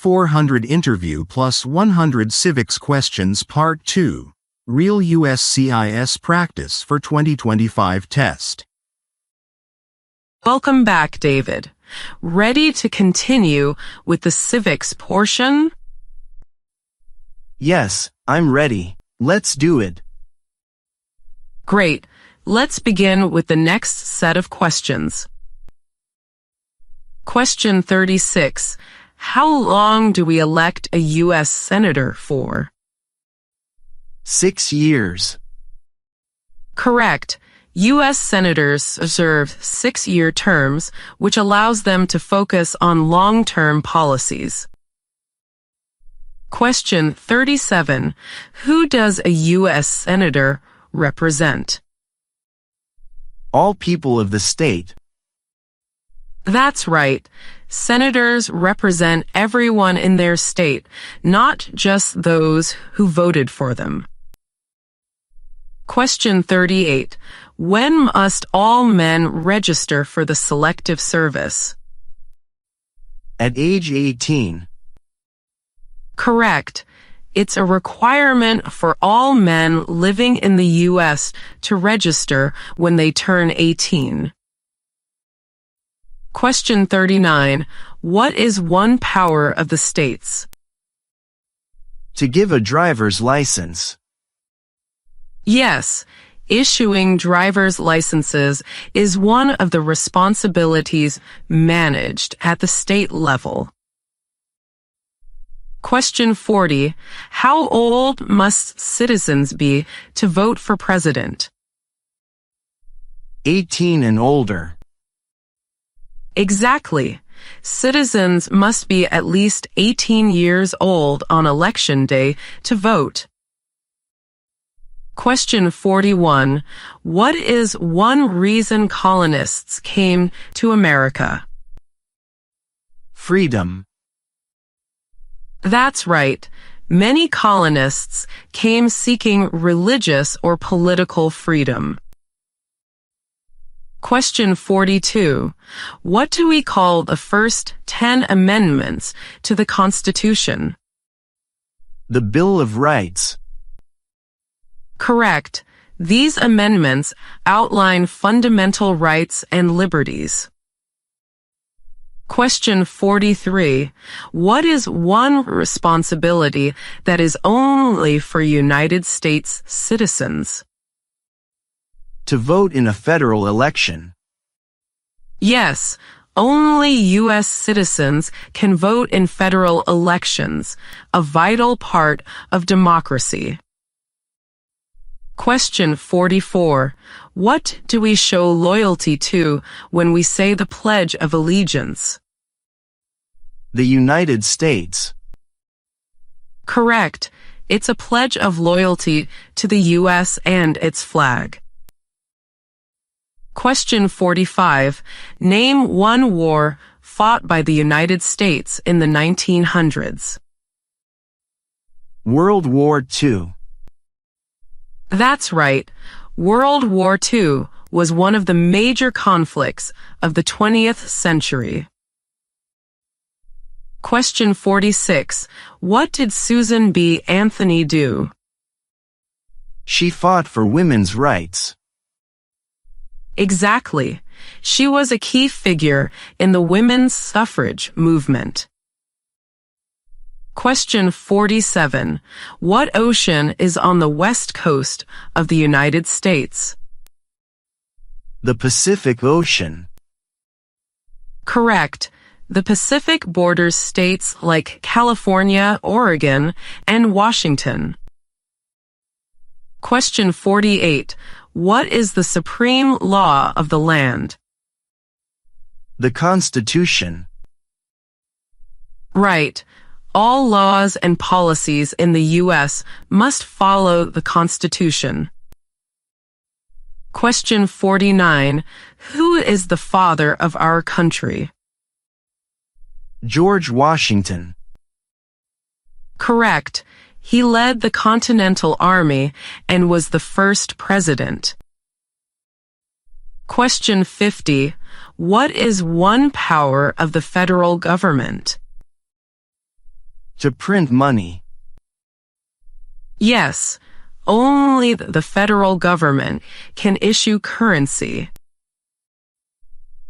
N-400 Interview plus 100 Civics Questions Part 2. Real USCIS Practice for 2025 Test. Welcome back, David. Ready to continue with the civics portion? Yes, I'm ready. Let's do it. Great. Let's begin with the next set of questions. Question 36. How long do we elect a U.S. Senator for? 6 years. Correct. U.S. Senators serve 6-year terms, which allows them to focus on long-term policies. Question 37. Who does a U.S. Senator represent? All people of the state. That's right. Senators represent everyone in their state, not just those who voted for them. Question 38. When must all men register for the Selective Service? At age 18. Correct. It's a requirement for all men living in the U.S. to register when they turn 18. Question 39. What is one power of the states? To give a driver's license. Yes, issuing driver's licenses is one of the responsibilities managed at the state level. Question 40. How old must citizens be to vote for president? 18 and older. Exactly. Citizens must be at least 18 years old on election day to vote. Question 41. What is one reason colonists came to America? Freedom. That's right. Many colonists came seeking religious or political freedom. Question 42. What do we call the first 10 amendments to the Constitution? The Bill of Rights. Correct. These amendments outline fundamental rights and liberties. Question 43. What is one responsibility that is only for United States citizens? To vote in a federal election. Yes, only U.S. citizens can vote in federal elections, a vital part of democracy. Question 44. What do we show loyalty to when we say the Pledge of Allegiance? The United States. Correct. It's a pledge of loyalty to the U.S. and its flag. Question 45. Name one war fought by the United States in the 1900s. World War II. That's right. World War II was one of the major conflicts of the 20th century. Question 46. What did Susan B. Anthony do? She fought for women's rights. Exactly. She was a key figure in the women's suffrage movement. Question 47. What ocean is on the west coast of the United States? The Pacific Ocean. Correct. The Pacific borders states like California, Oregon, and Washington. Question 48. What is the supreme law of the land? The Constitution. Right. All laws and policies in the U.S. must follow the Constitution. Question 49. Who is the father of our country? George Washington. Correct. He led the Continental Army and was the first president. Question 50. What is one power of the federal government? To print money. Yes, only the federal government can issue currency.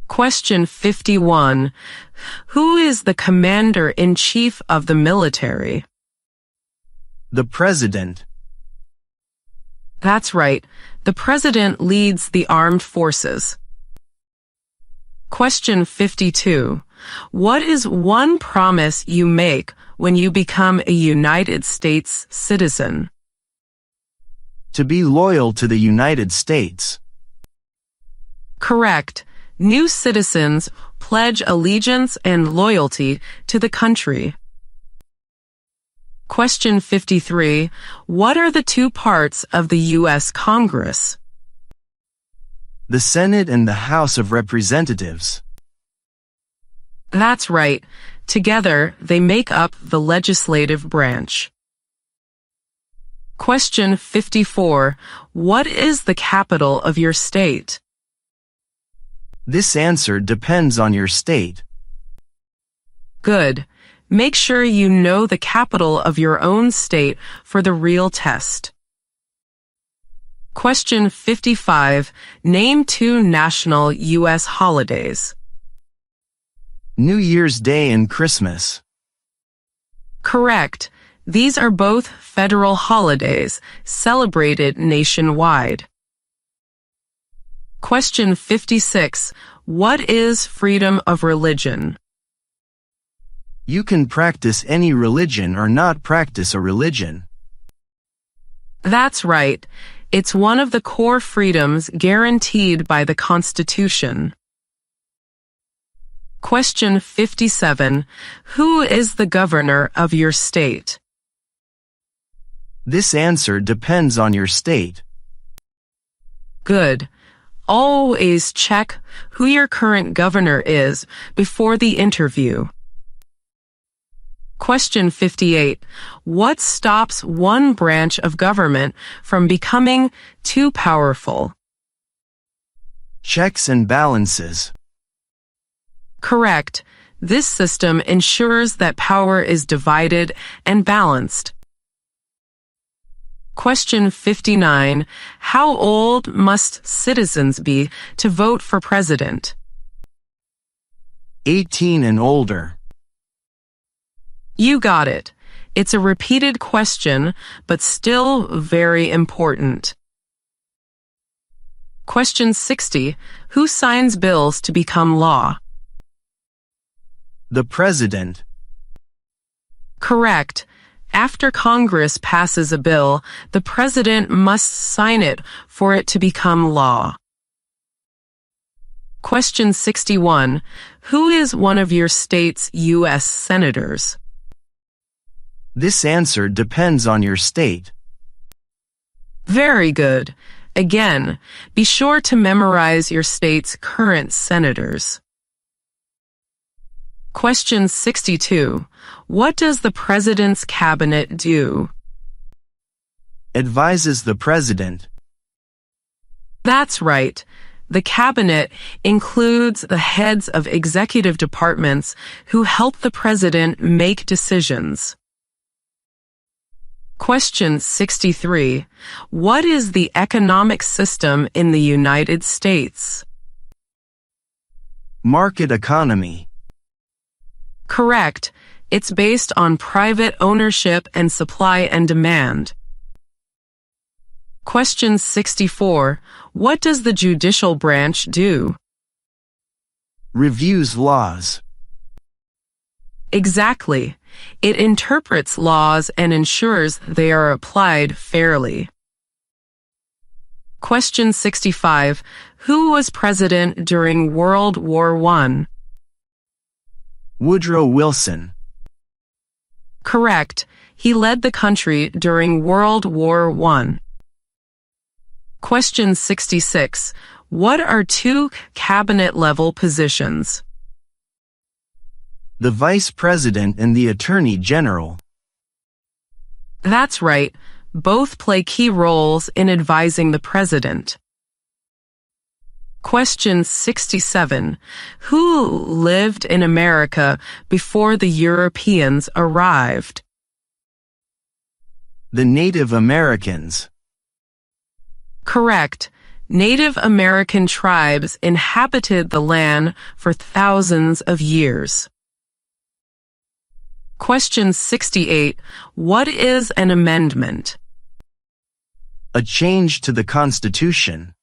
Question 51. Who is the commander-in-chief of the military? The president. That's right. The president leads the armed forces. Question 52. What is one promise you make when you become a United States citizen? To be loyal to the United States. Correct. New citizens pledge allegiance and loyalty to the country. Question 53. What are the two parts of the U.S. Congress? The Senate and the House of Representatives. That's right. Together, they make up the legislative branch. Question 54. What is the capital of your state? This answer depends on your state. Good. Make sure you know the capital of your own state for the real test. Question 55. Name two national U.S. holidays. New Year's Day and Christmas. Correct. These are both federal holidays celebrated nationwide. Question 56. What is freedom of religion? You can practice any religion or not practice a religion. That's right. It's one of the core freedoms guaranteed by the Constitution. Question 57. Who is the governor of your state? This answer depends on your state. Good. Always check who your current governor is before the interview. Question 58. What stops one branch of government from becoming too powerful? Checks and balances. Correct. This system ensures that power is divided and balanced. Question 59. How old must citizens be to vote for president? 18 and older. You got it. It's a repeated question, but still very important. Question 60. Who signs bills to become law? The president. Correct. After Congress passes a bill, the president must sign it for it to become law. Question 61. Who is one of your state's U.S. senators? This answer depends on your state. Very good. Again, be sure to memorize your state's current senators. Question 62. What does the president's cabinet do? Advises the president. That's right. The cabinet includes the heads of executive departments who help the president make decisions. Question 63. What is the economic system in the United States? Market economy. Correct. It's based on private ownership and supply and demand. Question 64. What does the judicial branch do? Reviews laws. Exactly. It interprets laws and ensures they are applied fairly. Question 65. Who was president during World War I? Woodrow Wilson. Correct. He led the country during World War I. Question 66. What are two cabinet-level positions? The vice president and the attorney general. That's right. Both play key roles in advising the president. Question 67. Who lived in America before the Europeans arrived? The Native Americans. Correct. Native American tribes inhabited the land for thousands of years. Question 68. What is an amendment? A change to the Constitution.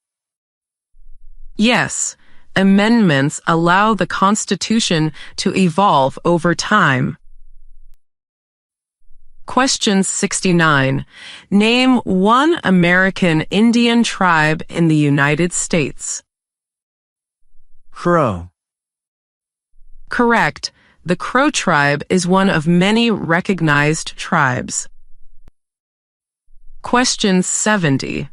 Yes, amendments allow the Constitution to evolve over time. Question 69. Name one American Indian tribe in the United States. Crow. Correct. The Crow tribe is one of many recognized tribes. Question 70.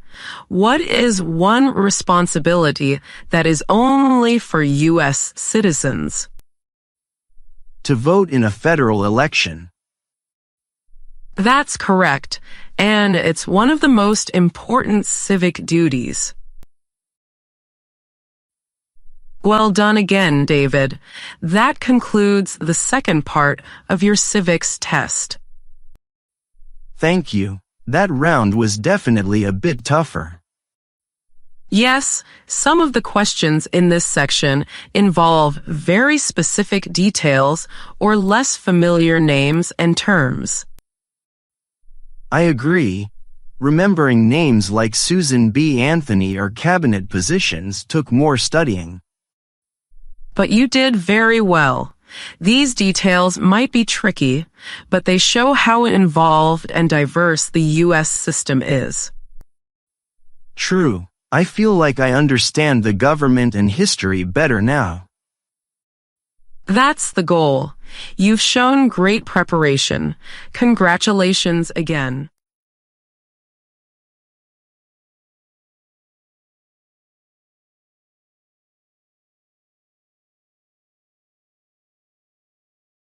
What is one responsibility that is only for U.S. citizens? To vote in a federal election. That's correct, and it's one of the most important civic duties. Well done again, David. That concludes the second part of your civics test. Thank you. That round was definitely a bit tougher. Yes, some of the questions in this section involve very specific details or less familiar names and terms. I agree. Remembering names like Susan B. Anthony or cabinet positions took more studying. But you did very well. These details might be tricky, but they show how involved and diverse the U.S. system is. True. I feel like I understand the government and history better now. That's the goal. You've shown great preparation. Congratulations again.